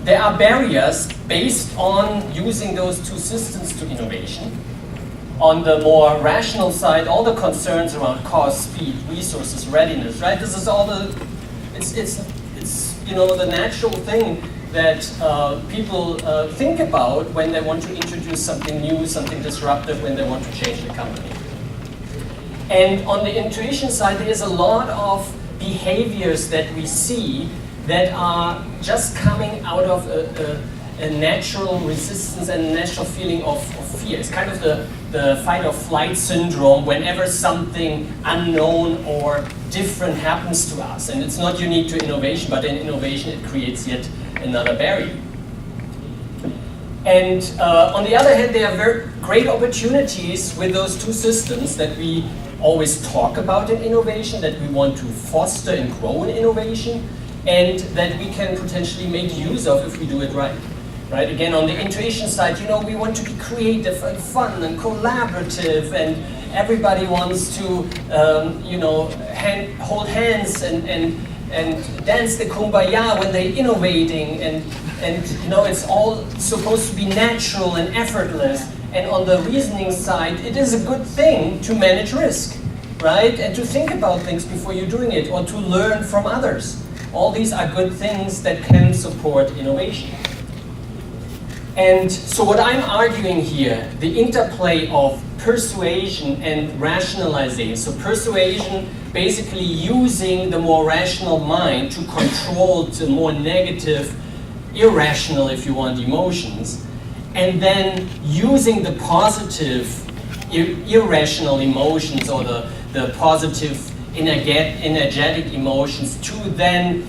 there are barriers based on using those two systems to innovation. On the more rational side, all the concerns around cost, speed, resources, readiness, right? This is all it's you know, the natural thing that people think about when they want to introduce something new, something disruptive, when they want to change the company. And on the intuition side, there's a lot of behaviors that we see that are just coming out of a natural resistance and a natural feeling of fear. It's kind of the fight or flight syndrome whenever something unknown or different happens to us. And it's not unique to innovation, but in innovation it creates yet another barrier. And on the other hand, there are very great opportunities with those two systems that we always talk about in innovation, that we want to foster and grow in innovation, and that we can potentially make use of if we do it right. Right? Again, on the intuition side, you know, we want to be creative and fun and collaborative, and everybody wants to, you know, hold hands and dance the kumbaya when they're innovating, and you know, it's all supposed to be natural and effortless. And on the reasoning side, it is a good thing to manage risk, right? And to think about things before you're doing it, or to learn from others. All these are good things that can support innovation. And so what I'm arguing here, the interplay of persuasion and rationalization. So persuasion, basically using the more rational mind to control the more negative, irrational, if you want, emotions, and then using the positive, irrational emotions, or the positive, energetic emotions, to then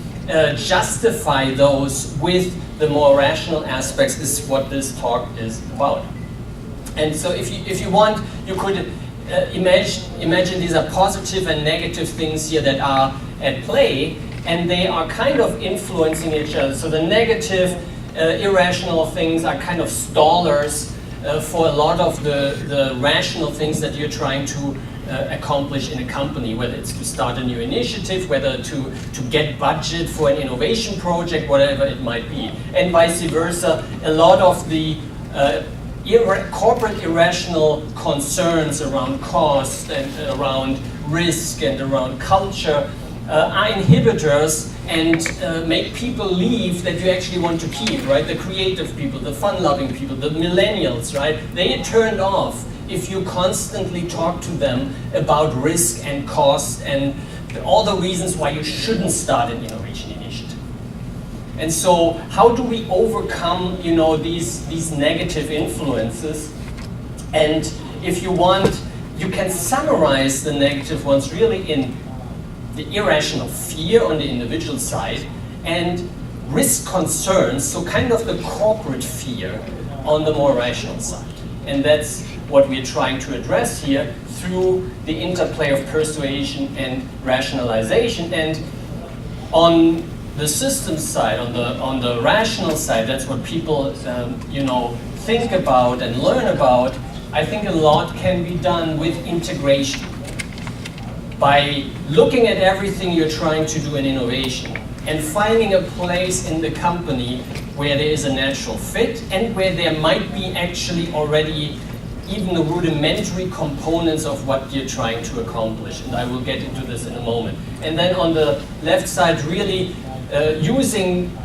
justify those with the more rational aspects, is what this talk is about. And so if you want, you could imagine these are positive and negative things here that are at play, and they are kind of influencing each other. So the negative, irrational things are kind of stallers for a lot of the rational things that you're trying to accomplish in a company, whether it's to start a new initiative, whether to get budget for an innovation project, whatever it might be. And vice versa, a lot of the corporate irrational concerns around cost and around risk and around culture are inhibitors and make people leave that you actually want to keep, right? The creative people, the fun-loving people, the millennials, right? They get turned off if you constantly talk to them about risk and cost and all the reasons why you shouldn't start an innovation initiative. And so how do we overcome, you know, these negative influences? And if you want, you can summarize the negative ones really in the irrational fear on the individual side and risk concerns, so kind of the corporate fear on the more rational side. And that's what we're trying to address here through the interplay of persuasion and rationalization. And on the system side, on the rational side, that's what people you know, think about and learn about. I think a lot can be done with integration. By looking at everything you're trying to do in innovation and finding a place in the company where there is a natural fit and where there might be actually already even the rudimentary components of what you're trying to accomplish. And I will get into this in a moment. And then on the left side, really using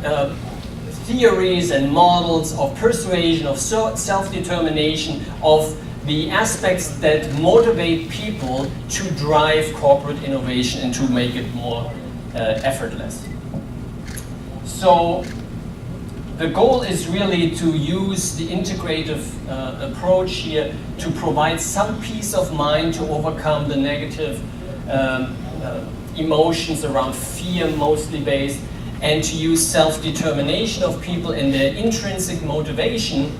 theories and models of persuasion, of self-determination, of the aspects that motivate people to drive corporate innovation and to make it more effortless. So the goal is really to use the integrative approach here to provide some peace of mind to overcome the negative emotions around fear, mostly based, and to use self-determination of people and their intrinsic motivation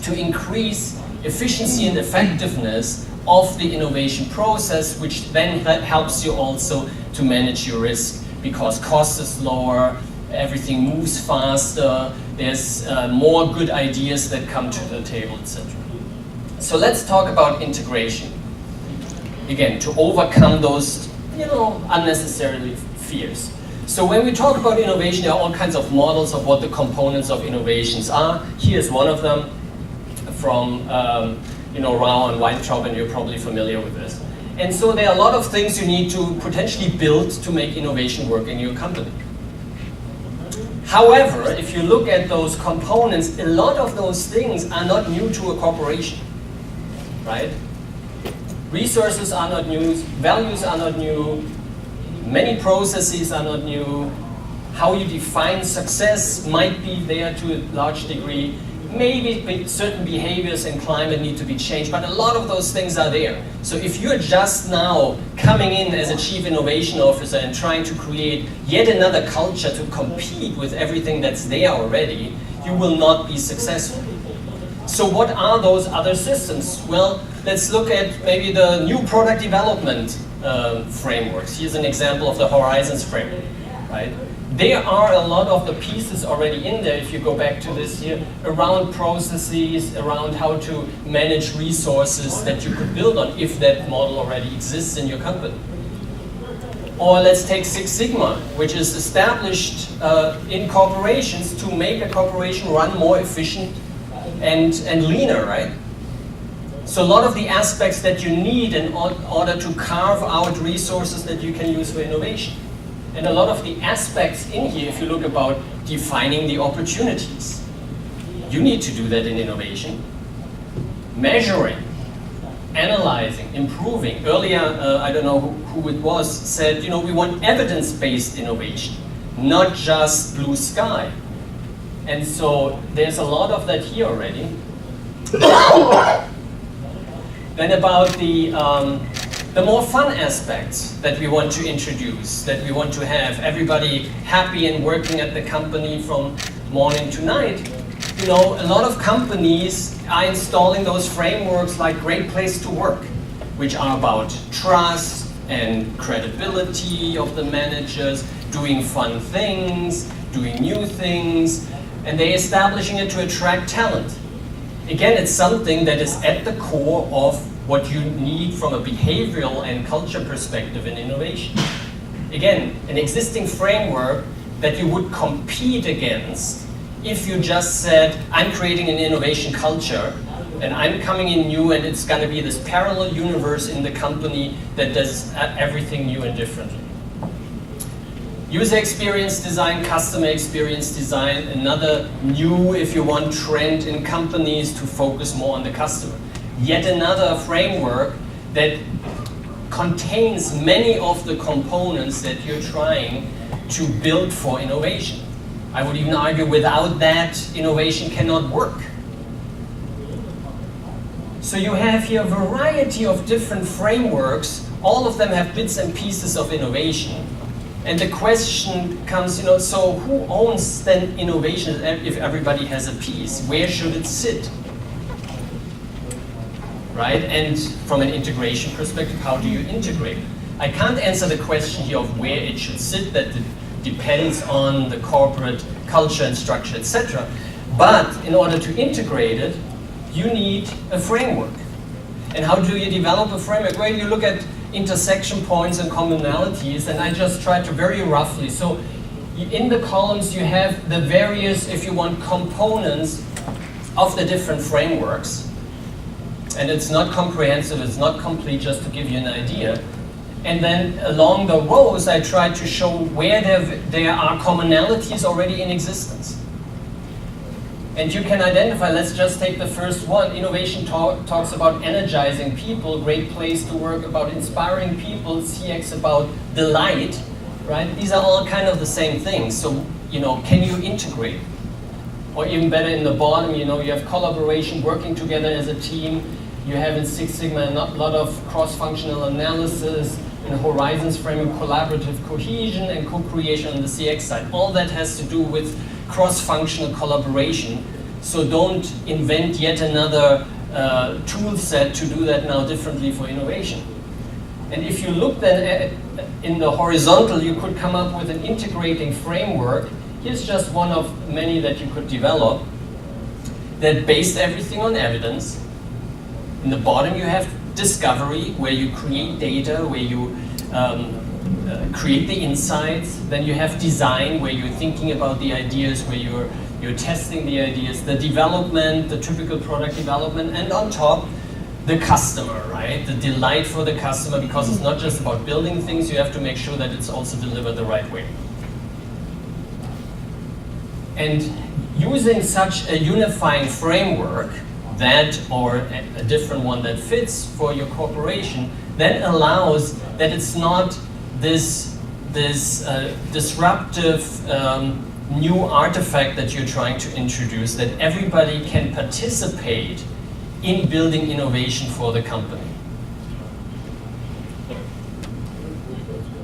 to increase efficiency and effectiveness of the innovation process, which then helps you also to manage your risk, because cost is lower, everything moves faster, there's more good ideas that come to the table, etc. So let's talk about integration. Again, to overcome those, you know, unnecessarily fears. So when we talk about innovation, there are all kinds of models of what the components of innovations are. Here's one of them from Rao and Weintraub, and you're probably familiar with this. And so there are a lot of things you need to potentially build to make innovation work in your company. However, if you look at those components, a lot of those things are not new to a corporation, right? Resources are not new, values are not new, many processes are not new, how you define success might be there to a large degree. Maybe certain behaviors and climate need to be changed, but a lot of those things are there. So if you're just now coming in as a chief innovation officer and trying to create yet another culture to compete with everything that's there already, you will not be successful. So what are those other systems? Well, let's look at maybe the new product development frameworks. Here's an example of the Horizons framework, right? There are a lot of the pieces already in there, if you go back to this here, around processes, around how to manage resources that you could build on if that model already exists in your company. Or let's take Six Sigma, which is established in corporations to make a corporation run more efficient and leaner, right? So a lot of the aspects that you need in order to carve out resources that you can use for innovation. And a lot of the aspects in here, if you look about defining the opportunities, you need to do that in innovation. Measuring, analyzing, improving. Earlier, I don't know who it was, said, we want evidence-based innovation, not just blue sky. And so there's a lot of that here already. Then about the more fun aspects that we want to introduce, that we want to have everybody happy and working at the company from morning to night. A lot of companies are installing those frameworks like Great Place to Work, which are about trust and credibility of the managers, doing fun things, doing new things, and they're establishing it to attract talent. Again, it's something that is at the core of what you need from a behavioral and culture perspective in innovation. Again, an existing framework that you would compete against if you just said, I'm creating an innovation culture and I'm coming in new and it's going to be this parallel universe in the company that does everything new and differently. User experience design, customer experience design, another new, if you want, trend in companies to focus more on the customer. Yet another framework that contains many of the components that you're trying to build for innovation. I would even argue without that, innovation cannot work. So you have here a variety of different frameworks. All of them have bits and pieces of innovation. And the question comes, so who owns then innovation if everybody has a piece? Where should it sit? Right? And from an integration perspective, how do you integrate it? I can't answer the question here of where it should sit. That depends on the corporate culture and structure, etc. But in order to integrate it, you need a framework. And how do you develop a framework? Well, you look at intersection points and commonalities, and I just tried to very roughly. So in the columns, you have the various, if you want, components of the different frameworks. And it's not comprehensive, it's not complete, just to give you an idea. And then along the rows, I tried to show where there are commonalities already in existence. And you can identify, let's just take the first one. Innovation talks about energizing people, Great Place to Work about inspiring people, CX about delight, right? These are all kind of the same things. So, can you integrate? Or even better in the bottom, you have collaboration, working together as a team. You have in Six Sigma a lot of cross-functional analysis, in Horizons framework, collaborative cohesion and co-creation on the CX side. All that has to do with cross-functional collaboration. So don't invent yet another tool set to do that now differently for innovation. And if you look then in the horizontal, you could come up with an integrating framework. Here's just one of many that you could develop that based everything on evidence. In the bottom you have discovery, where you create data, where you create the insights. Then you have design, where you're thinking about the ideas, where you're testing the ideas, the development, the typical product development, and on top, the customer, right? The delight for the customer, because it's not just about building things, you have to make sure that it's also delivered the right way. And using such a unifying framework, that or a different one that fits for your corporation, then allows that it's not this disruptive new artifact that you're trying to introduce, that everybody can participate in building innovation for the company.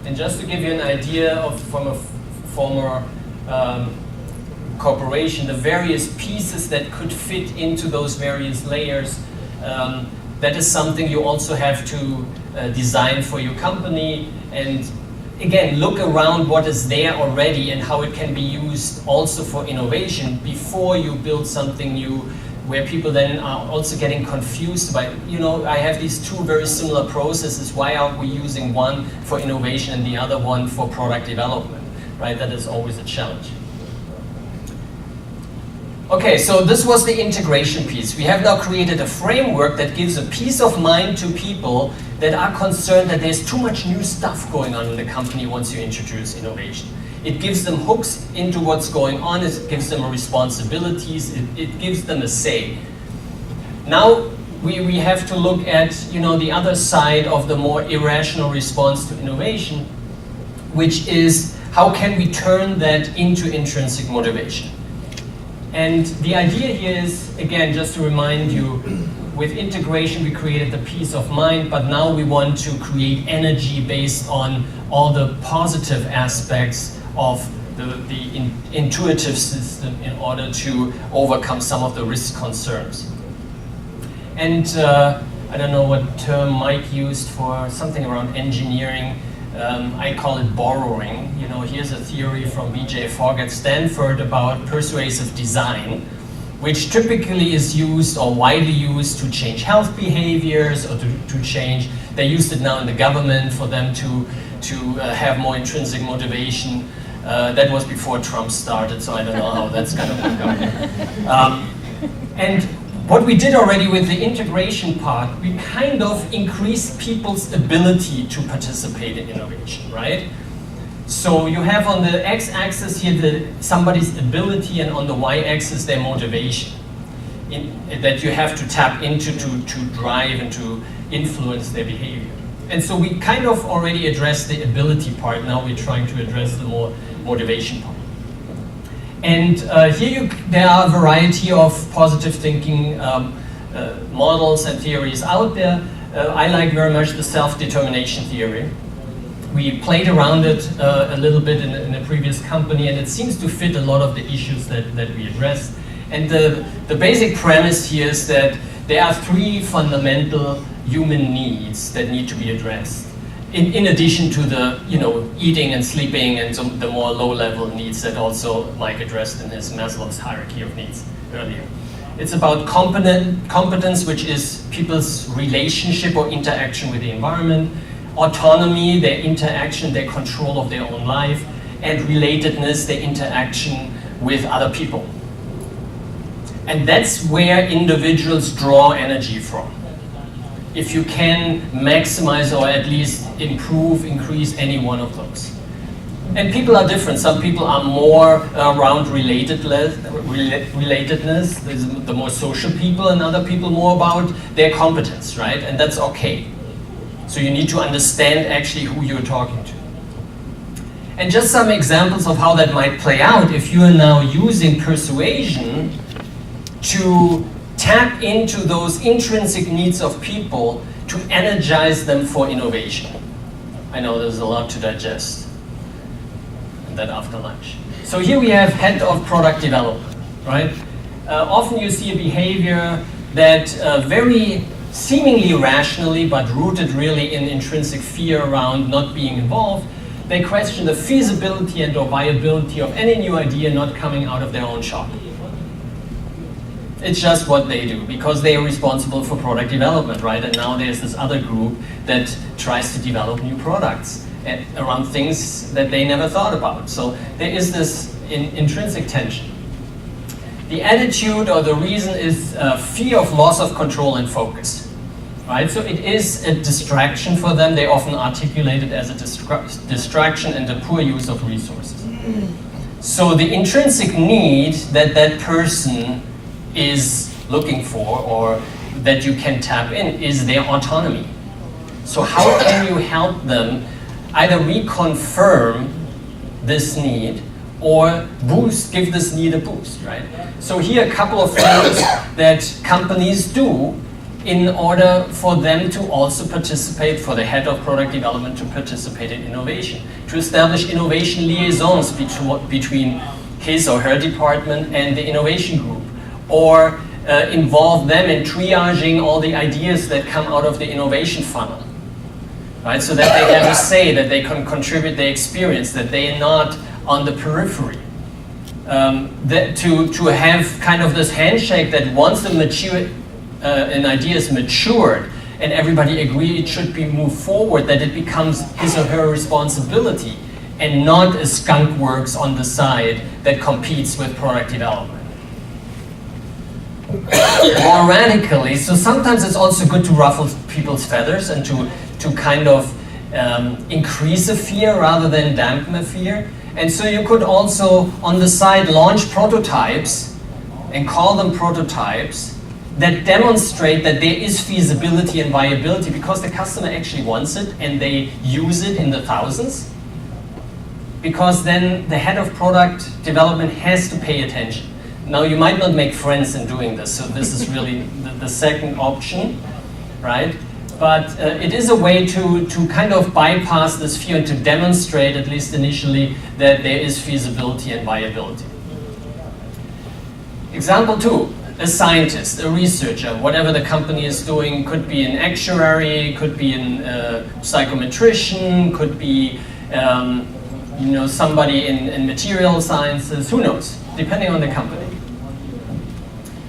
And just to give you an idea of from a former corporation, the various pieces that could fit into those various layers, that is something you also have to design for your company. And again, look around what is there already and how it can be used also for innovation before you build something new, where people then are also getting confused by, you know, I have these two very similar processes, why aren't we using one for innovation and the other one for product development, right? That is always a challenge. Okay, so this was the integration piece. We have now created a framework that gives a peace of mind to people that are concerned that there's too much new stuff going on in the company once you introduce innovation. It gives them hooks into what's going on, it gives them responsibilities, it gives them a say. Now we have to look at, you know, the other side of the more irrational response to innovation, which is how can we turn that into intrinsic motivation? And the idea here is, again, just to remind you, with integration we created the peace of mind, but now we want to create energy based on all the positive aspects of the intuitive system in order to overcome some of the risk concerns. And I don't know what term Mike used for something around engineering. I call it borrowing. You know, here's a theory from B.J. Fogg at Stanford about persuasive design, which typically is used or widely used to change health behaviors or to change. They used it now in the government for them to have more intrinsic motivation. That was before Trump started, so I don't know how that's going to work out. And what we did already with the integration part, we kind of increased people's ability to participate in innovation, right? So you have on the x-axis here somebody's ability, and on the y-axis their motivation that you have to tap into to drive and to influence their behavior. And so we kind of already addressed the ability part, now we're trying to address the more motivation part. And here there are a variety of positive thinking models and theories out there. I like very much the self-determination theory. We played around it a little bit in a previous company, and it seems to fit a lot of the issues that we addressed. And the basic premise here is that there are three fundamental human needs that need to be addressed. In addition to the, you know, eating and sleeping and the more low-level needs that also Mike addressed in his Maslow's hierarchy of needs earlier. It's about competence, which is people's relationship or interaction with the environment, autonomy, their interaction, their control of their own life, and relatedness, their interaction with other people. And that's where individuals draw energy from. If you can maximize or at least improve, increase any one of those. And people are different. Some people are more around relatedness, the more social people, and other people more about their competence, right? And that's okay. So you need to understand actually who you're talking to. And just some examples of how that might play out if you are now using persuasion to tap into those intrinsic needs of people to energize them for innovation. I know there's a lot to digest, and that after lunch. So here we have head of product development, right? Often you see a behavior that very seemingly rationally, but rooted really in intrinsic fear around not being involved, they question the feasibility and or viability of any new idea not coming out of their own shop. It's just what they do, because they are responsible for product development, right? And now there's this other group that tries to develop new products. around things that they never thought about. So there is this intrinsic tension. The attitude or the reason is fear of loss of control and focus. Right? So it is a distraction for them. They often articulate it as a distraction and a poor use of resources. So the intrinsic need that that person is looking for, or that you can tap in, is their autonomy. So how can you help them either reconfirm this need or give this need a boost, right? So here are a couple of things that companies do in order for them to also participate, for the head of product development to participate in innovation, to establish innovation liaisons between his or her department and the innovation group, or involve them in triaging all the ideas that come out of the innovation funnel, right? So that they have a say, that they can contribute their experience, that they are not on the periphery. To have kind of this handshake that once an idea is matured and everybody agree it should be moved forward, that it becomes his or her responsibility and not a skunk works on the side that competes with product development. More radically, so sometimes it's also good to ruffle people's feathers and to kind of increase a fear rather than dampen a fear. And so you could also, on the side, launch prototypes and call them prototypes that demonstrate that there is feasibility and viability because the customer actually wants it and they use it in the thousands. Because then the head of product development has to pay attention. Now you might not make friends in doing this, so this is really the second option, right? But it is a way to kind of bypass this fear and to demonstrate, at least initially, that there is feasibility and viability. Example 2. A scientist, a researcher, whatever the company is doing, could be an actuary, could be a psychometrician, could be somebody in material sciences, who knows, depending on the company.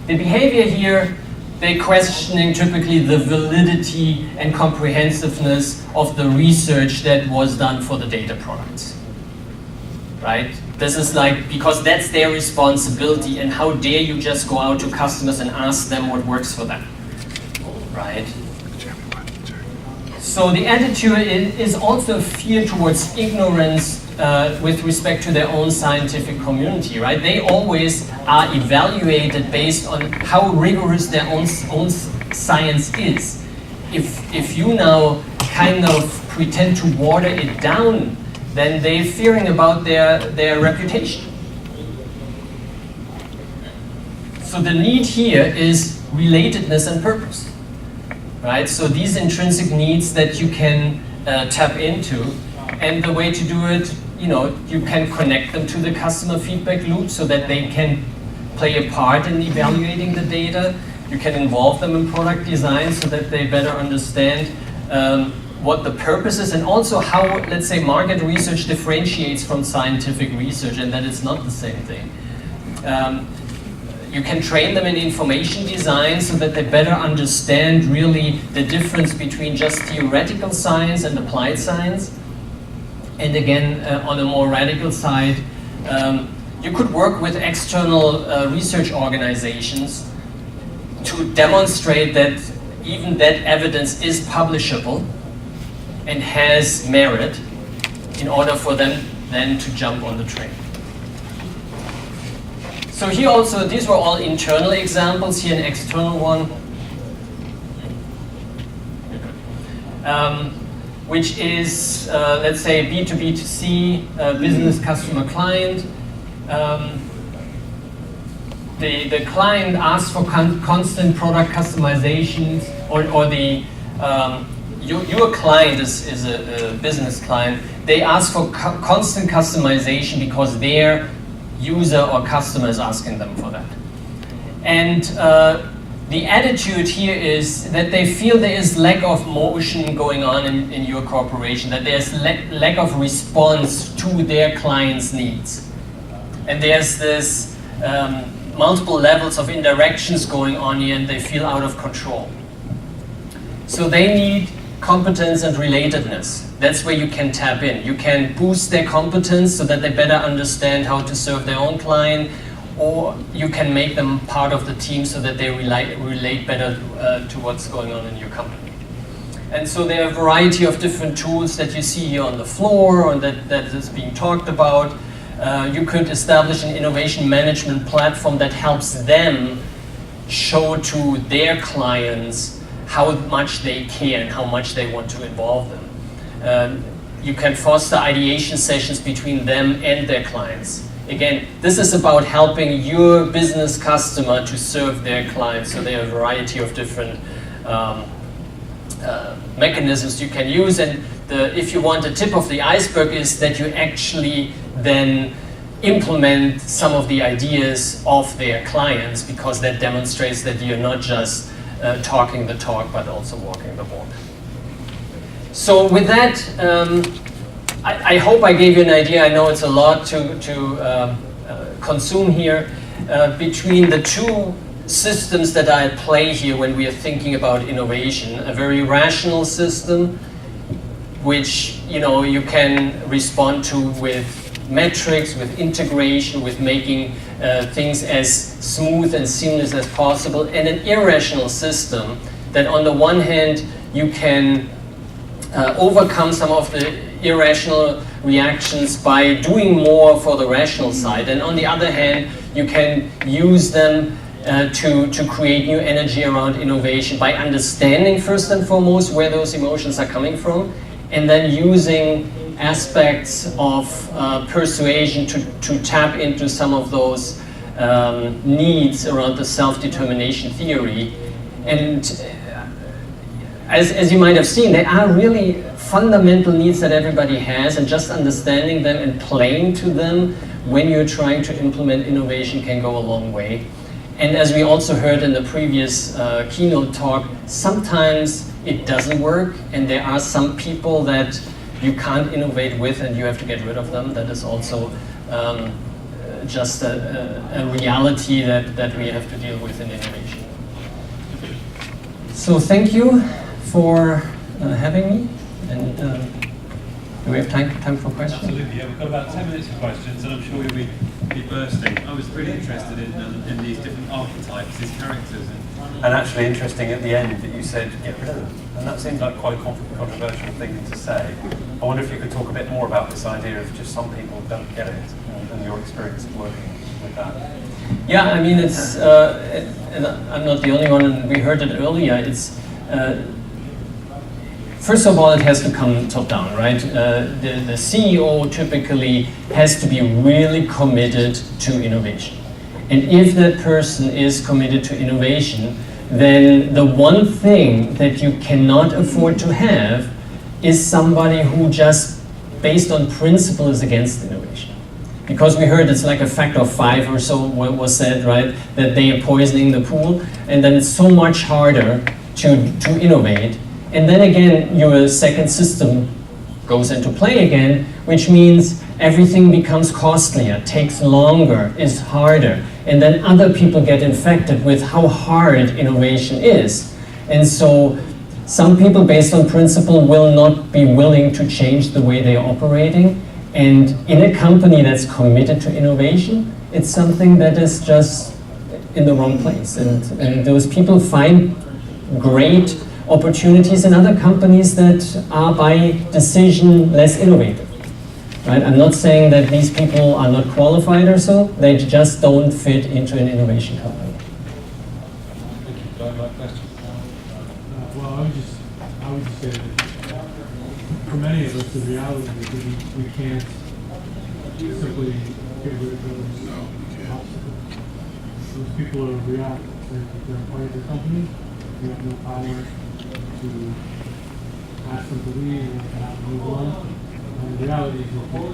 The behavior here, they're questioning typically the validity and comprehensiveness of the research that was done for the data products, right? This is like, because that's their responsibility, and how dare you just go out to customers and ask them what works for them, right? So the attitude is also fear towards ignorance with respect to their own scientific community, right? They always are evaluated based on how rigorous their own science is. If you now kind of pretend to water it down, then they're fearing about their reputation. So the need here is relatedness and purpose, right? So these intrinsic needs that you can tap into, and the way to do it, you can connect them to the customer feedback loop so that they can play a part in evaluating the data. You can involve them in product design so that they better understand what the purpose is, and also how, let's say, market research differentiates from scientific research, and that it's not the same thing. You can train them in information design so that they better understand really the difference between just theoretical science and applied science. And again, on a more radical side, you could work with external research organizations to demonstrate that even that evidence is publishable and has merit in order for them then to jump on the train. So here also, these were all internal examples, here an external one, which is, let's say, B2B2C, business customer client. The client asks for constant product customizations, or the your client is a business client. They ask for constant customization because their user or customer is asking them for that. And the attitude here is that they feel there is lack of motion going on in your corporation, that there's lack of response to their clients' needs. And there's this multiple levels of interactions going on here, and they feel out of control. So they need competence and relatedness. That's where you can tap in. You can boost their competence so that they better understand how to serve their own client, or you can make them part of the team so that they relate better to what's going on in your company. And so there are a variety of different tools that you see here on the floor, or that is being talked about. You could establish an innovation management platform that helps them show to their clients how much they care and how much they want to involve them. You can foster ideation sessions between them and their clients. Again, this is about helping your business customer to serve their clients. So there are a variety of different mechanisms you can use. And if you want, the tip of the iceberg is that you actually then implement some of the ideas of their clients, because that demonstrates that you're not just talking the talk, but also walking the walk. So with that, I hope I gave you an idea. I know it's a lot to consume here. Between the two systems that are at play here when we are thinking about innovation, a very rational system, which you can respond to with metrics, with integration, with making things as smooth and seamless as possible, and an irrational system that on the one hand you can overcome some of the irrational reactions by doing more for the rational side, and on the other hand you can use them to create new energy around innovation by understanding first and foremost where those emotions are coming from, and then using aspects of persuasion to tap into some of those needs around the self-determination theory. And as you might have seen, there are really fundamental needs that everybody has, and just understanding them and playing to them when you're trying to implement innovation can go a long way. And as we also heard in the previous keynote talk, sometimes it doesn't work, and there are some people that you can't innovate with and you have to get rid of them. That is also just a reality that we have to deal with in innovation. So thank you for having me. And do we have time for questions? Absolutely, yeah. We've got about 10 minutes for questions, and I'm sure you'll be bursting. I was really interested in these different archetypes, these characters. And actually interesting at the end that you said, get rid of them. And that seems like quite a controversial thing to say. I wonder if you could talk a bit more about this idea of just some people don't get it, and your experience of working with that. Yeah, I mean, it's, and I'm not the only one, and we heard it earlier, it's, first of all, it has to come top down, right? The CEO typically has to be really committed to innovation. And if that person is committed to innovation, then the one thing that you cannot afford to have is somebody who just, based on principle, is against innovation. Because we heard it's like a factor of 5 or so what was said, right? That they are poisoning the pool, and then it's so much harder to innovate. And then again, your second system goes into play again, which means everything becomes costlier, takes longer, is harder. And then other people get infected with how hard innovation is. And so some people, based on principle, will not be willing to change the way they are operating. And in a company that's committed to innovation, it's something that is just in the wrong place. And those people find great opportunities in other companies that are by decision less innovative. Right? I'm not saying that these people are not qualified or so, they just don't fit into an innovation company. Well, I would just say that for many of us, the reality is that we can't simply get rid of those obstacles. Those people are react. They're part of the company. We have no power to ask them to leave and have them move on. And the reality is that on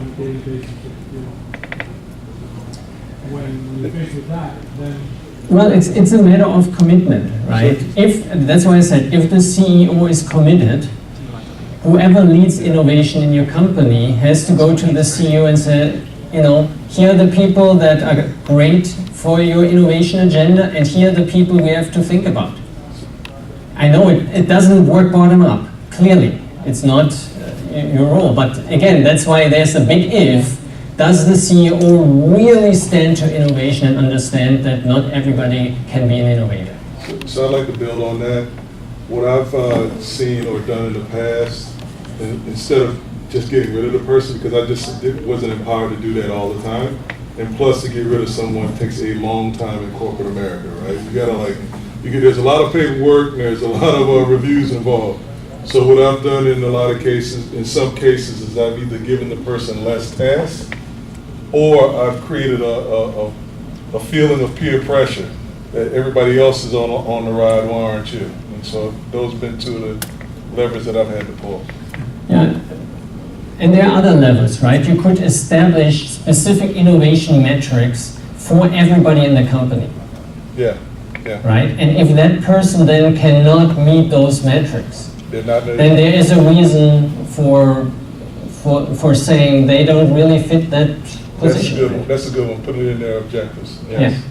a daily basis, when you're faced with that, then... Well, it's a matter of commitment, right? That's why I said, if the CEO is committed, whoever leads innovation in your company has to go to the CEO and say, here are the people that are great for your innovation agenda, and here are the people we have to think about. I know it doesn't work bottom up, clearly. It's not your role. But again, that's why there's a big if. Does the CEO really stand to innovation and understand that not everybody can be an innovator? So I'd like to build on that. What I've seen or done in the past, instead of just getting rid of the person, because I just wasn't empowered to do that all the time, and plus to get rid of someone takes a long time in corporate America, right? You gotta there's a lot of paperwork and there's a lot of reviews involved. So what I've done in a lot of cases, in some cases, is I've either given the person less tasks, or I've created a feeling of peer pressure that everybody else is on the ride, why aren't you? And so those have been two of the levers that I've had to pull. Yeah, and there are other levels, right? You could establish specific innovation metrics for everybody in the company. Yeah. Right? And if that person then cannot meet those metrics, then there is a reason for saying they don't really fit that position. That's a good one. Put it in their objectives. Yes.